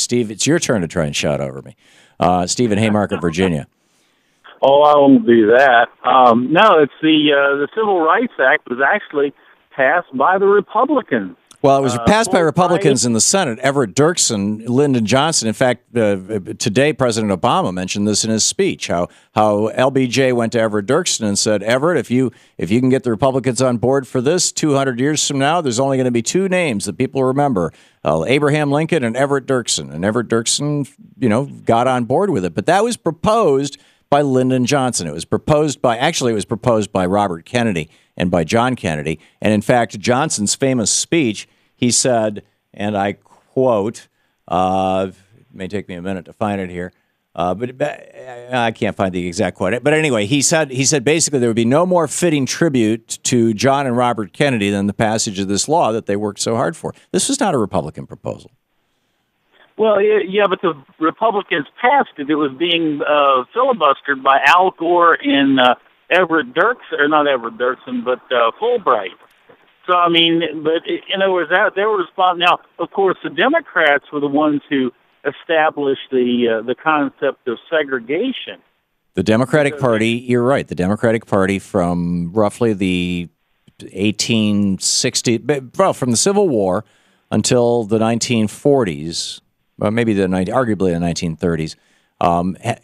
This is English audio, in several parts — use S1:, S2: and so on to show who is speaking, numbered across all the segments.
S1: Steve, it's your turn to try and shout over me. Steve in Haymarket, Virginia.
S2: Oh, I won't do that. No, it's the Civil Rights Act was actually passed by the Republicans.
S1: Well, it was passed by Republicans in the Senate. Everett Dirksen, Lyndon Johnson. In fact, today President Obama mentioned this in his speech. How LBJ went to Everett Dirksen and said, "Everett, if you can get the Republicans on board for this, 200 years from now, there's only going to be two names that people remember: Abraham Lincoln and Everett Dirksen." And Everett Dirksen, got on board with it. But that was proposed by Lyndon Johnson. It was proposed by Robert Kennedy and by John Kennedy. And in fact, Johnson's famous speech, he said, and I quote, it may take me a minute to find it here, but I can't find the exact quote. But anyway, he said basically there would be no more fitting tribute to John and Robert Kennedy than the passage of this law that they worked so hard for. This was not a Republican proposal.
S2: Well, yeah, but the Republicans passed it. It was being filibustered by Al Gore and Everett Dirksen, or not Everett Dirksen, but Fulbright. So, I mean, but in other words, they were responsible. Now, of course, the Democrats were the ones who established the concept of segregation.
S1: The Democratic Party, you're right, the Democratic Party from roughly the 1860s, well, from the Civil War until the 1940s, maybe arguably the 1930s,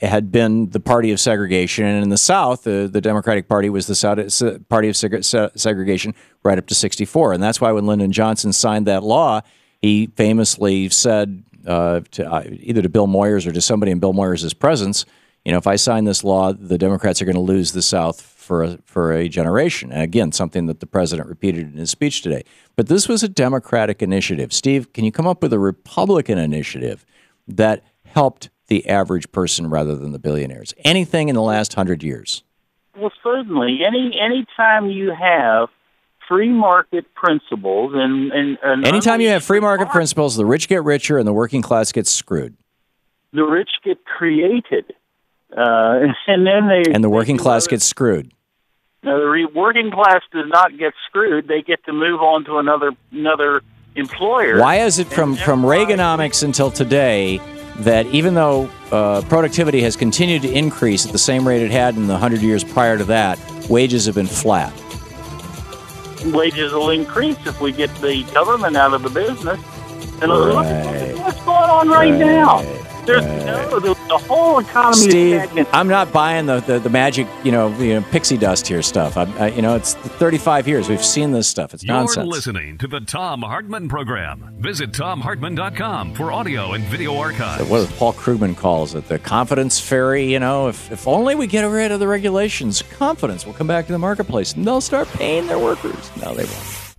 S1: had been the party of segregation. And in the South, the Democratic Party was the party of segregation right up to 1964. And that's why when Lyndon Johnson signed that law, he famously said either to Bill Moyers or to somebody in Bill Moyers' presence, if I sign this law, the Democrats are going to lose the South for a generation. And again, something that the president repeated in his speech today. But this was a Democratic initiative. Steve, can you come up with a Republican initiative that helped the average person rather than the billionaires? Anything in the last 100 years?
S2: Well, certainly. Any time you have free market principles and
S1: anytime you have free market principles, the rich get richer and the working class gets screwed.
S2: The rich get created, and then
S1: the working class gets screwed.
S2: Now, the working class does not get screwed; they get to move on to another employer.
S1: Why is it from Reaganomics until today that even though productivity has continued to increase at the same rate it had in the 100 years prior to that, wages have been flat?
S2: Wages will increase if we get the government out of the business. And look at what's going on right now. There's the whole economy
S1: Steve,
S2: is stagnant.
S1: I'm not buying the magic, pixie dust here stuff. It's 35 years. We've seen this stuff. It's nonsense.
S3: You're listening to the Thom Hartmann Program. Visit ThomHartmann.com for audio and video archives.
S1: What Paul Krugman calls it, the confidence fairy. If only we get rid of the regulations, confidence will come back to the marketplace and they'll start paying their workers. No, they won't.